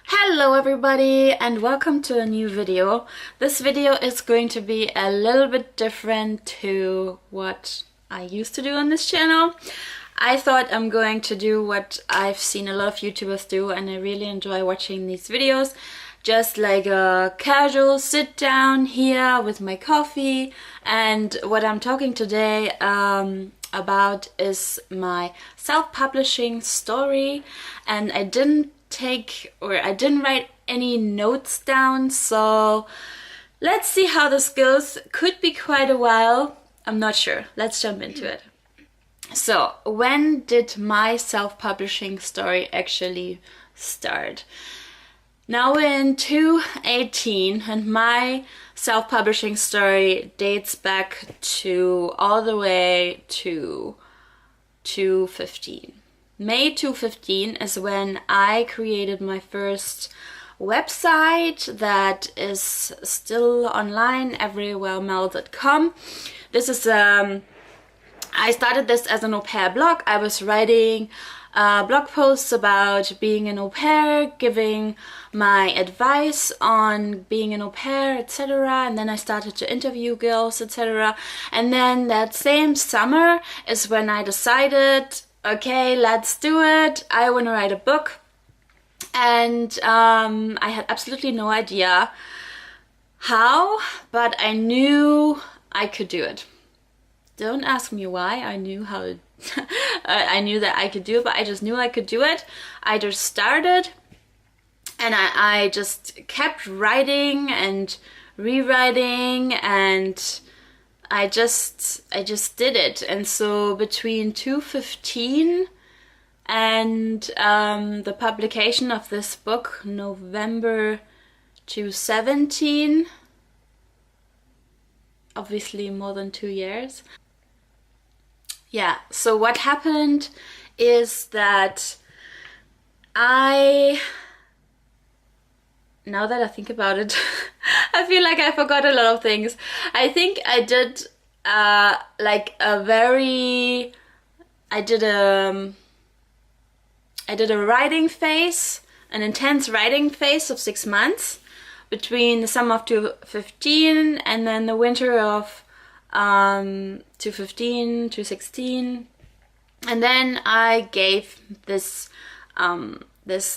Hello everybody and welcome to a new video. This video is going to be a little bit different to what I used to do on this channel. I thought I'm going to do what I've seen a lot of YouTubers do, and I really enjoy watching these videos. Just like a casual sit down here with my coffee, and what I'm talking today about is my self-publishing story. And I didn't write any notes down, so let's see how this goes. Could be quite a while, I'm not sure. Let's jump into it. So, when did my self-publishing story actually start? Now we're in 2018, and my self-publishing story dates back to all the way to 2015. May 2015 is when I created my first website that is still online, everywheremel.com. This is I started this as an au pair blog. I was writing blog posts about being an au pair, giving my advice on being an au pair, etc. And then I started to interview girls, etc. And then that same summer is when I decided, okay, let's do it. I want to write a book. And I had absolutely no idea how, but I knew I could do it. Don't ask me why. I knew how. I knew that I could do it, but I just knew I could do it. I just started, and I just kept writing and rewriting, and I just did it. And so between 2015 and the publication of this book, November 2017, obviously more than 2 years. Yeah, so what happened is that now that I think about it, I feel like I forgot a lot of things. I think I did I did a writing phase, an intense writing phase of 6 months between the summer of 2015 and then the winter of 2015 to 16, and then I gave this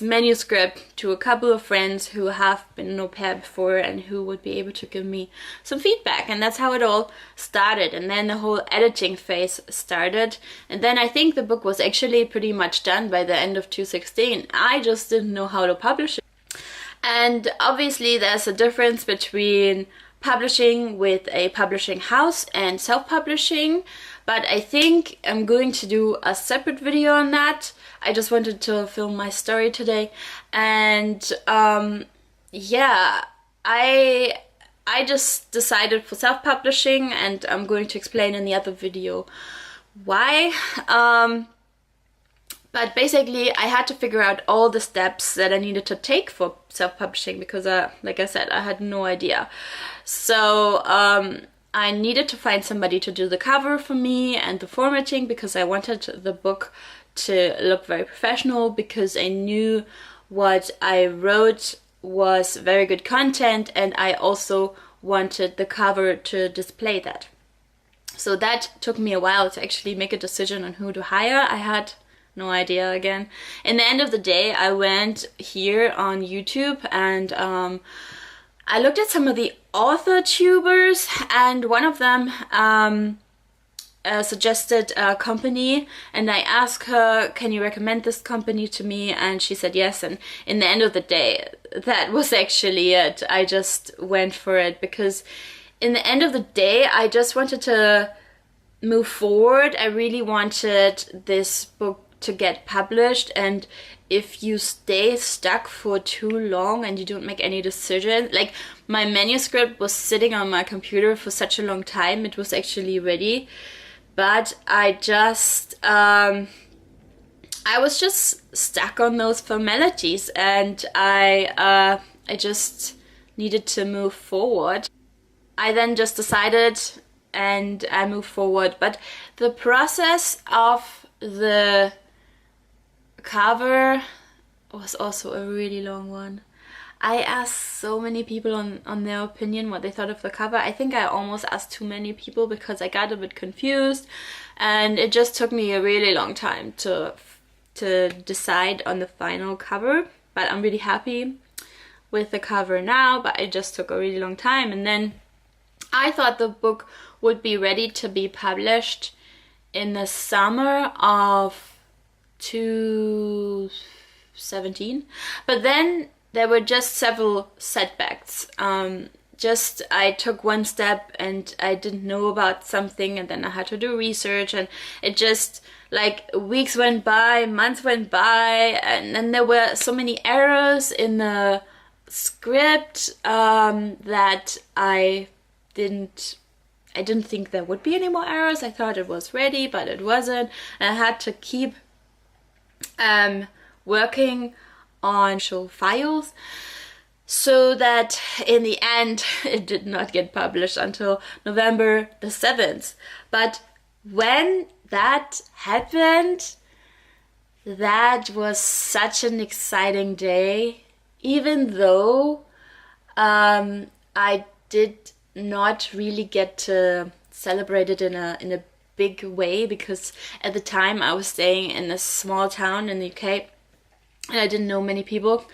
manuscript to a couple of friends who have been an au pair before and who would be able to give me some feedback, and that's how it all started. And then the whole editing phase started, and then I think the book was actually pretty much done by the end of 2016. I just didn't know how to publish it. And obviously there's a difference between publishing with a publishing house and self-publishing, but I think I'm going to do a separate video on that. I just wanted to film my story today, and yeah, I just decided for self-publishing, and I'm going to explain in the other video why. But basically, I had to figure out all the steps that I needed to take for self-publishing because, like I said, I had no idea. So I needed to find somebody to do the cover for me and the formatting, because I wanted the book to look very professional, because I knew what I wrote was very good content, and I also wanted the cover to display that. So that took me a while to actually make a decision on who to hire. I had no idea again. In the end of the day, I went here on YouTube and I looked at some of the author tubers, and one of them suggested a company, and I asked her, can you recommend this company to me? And she said yes. And in the end of the day, that was actually it. I just went for it because in the end of the day, I just wanted to move forward. I really wanted this book to get published, and if you stay stuck for too long and you don't make any decisions, like my manuscript was sitting on my computer for such a long time, it was actually ready, but I was just stuck on those formalities, and I just needed to move forward. I then just decided and I moved forward, but the process of the cover was also a really long one. I asked so many people on their opinion, what they thought of the cover. I think I almost asked too many people because I got a bit confused, and it just took me a really long time to decide on the final cover. But I'm really happy with the cover now, but it just took a really long time. And then I thought the book would be ready to be published in the summer of 2017, but then there were just several setbacks. I took one step and I didn't know about something, and then I had to do research, and it just, like, weeks went by, months went by, and then there were so many errors in the script that I didn't think there would be any more errors. I thought it was ready, but it wasn't. And I had to keep working on show files, so that in the end it did not get published until November the 7th. But when that happened, that was such an exciting day, even though I did not really get to celebrate it in a big way, because at the time I was staying in a small town in the UK and I didn't know many people.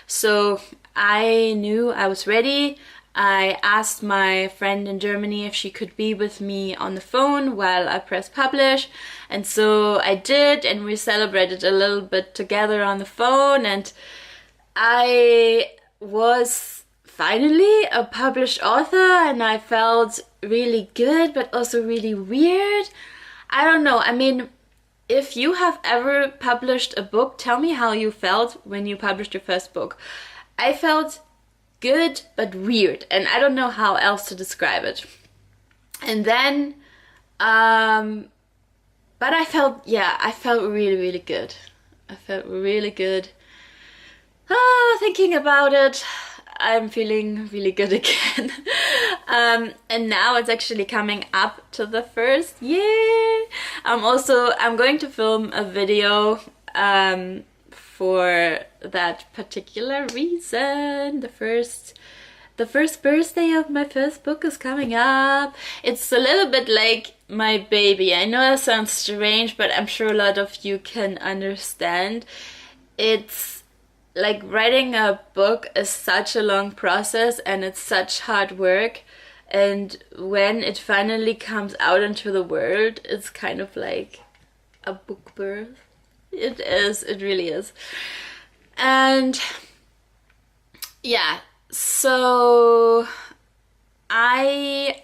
So I knew I was ready. I asked my friend in Germany if she could be with me on the phone while I pressed publish, and so I did, and we celebrated a little bit together on the phone, and I was finally a published author, and I felt really good but also really weird. I don't know, I mean, if you have ever published a book, tell me how you felt when you published your first book. I felt good but weird, and I don't know how else to describe it. And then but I felt really, really good. I felt really good. Thinking about it, I'm feeling really good again. And now it's actually coming up to the first year. I'm going to film a video for that particular reason. The first birthday of my first book is coming up. It's a little bit like my baby. I know that sounds strange, but I'm sure a lot of you can understand. It's like writing a book is such a long process, and it's such hard work, and when it finally comes out into the world, it's kind of like a book birth. It is, it really is. And yeah, so I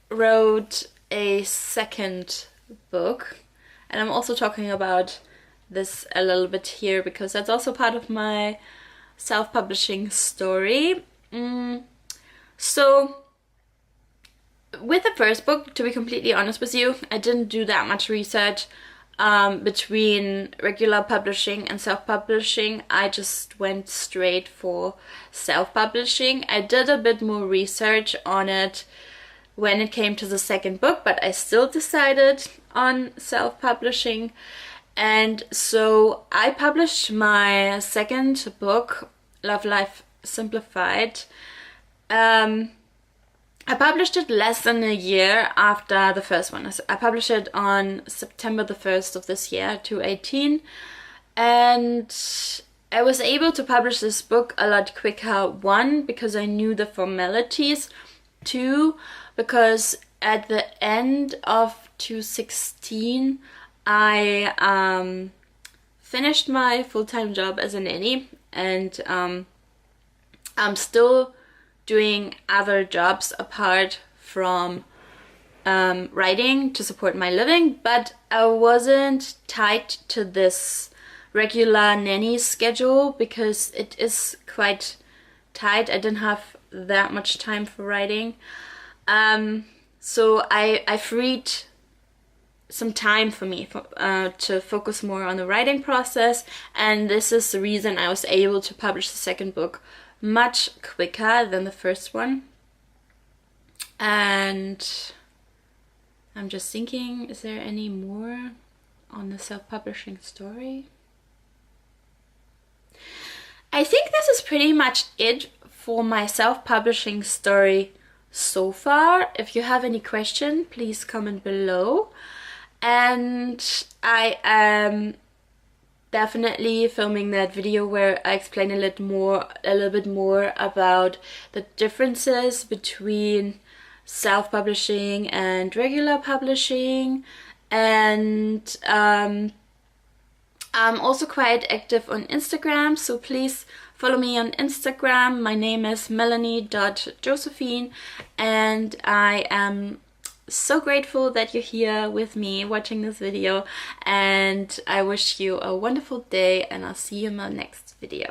wrote a second book, and I'm also talking about this a little bit here because that's also part of my self-publishing story. So with the first book, to be completely honest with you, I didn't do that much research between regular publishing and self-publishing. I just went straight for self-publishing. I did a bit more research on it when it came to the second book, but I still decided on self-publishing. And so I published my second book, Love Life Simplified. I published it less than a year after the first one. I published it on September the 1st of this year, 2018. And I was able to publish this book a lot quicker. One, because I knew the formalities. Two, because at the end of 2016, I finished my full-time job as a nanny, and I'm still doing other jobs apart from writing to support my living, but I wasn't tied to this regular nanny schedule because it is quite tight. I didn't have that much time for writing, so I freed some time for me to focus more on the writing process, and this is the reason I was able to publish the second book much quicker than the first one. And I'm just thinking, is there any more on the self-publishing story? pretty much it for my self-publishing story so far. If you have any question, please comment below. And I am definitely filming that video where I explain a little bit more about the differences between self-publishing and regular publishing. And I'm also quite active on Instagram, so please follow me on Instagram. My name is melanie.josephine, and I am so grateful that you're here with me watching this video, and I wish you a wonderful day, and I'll see you in my next video.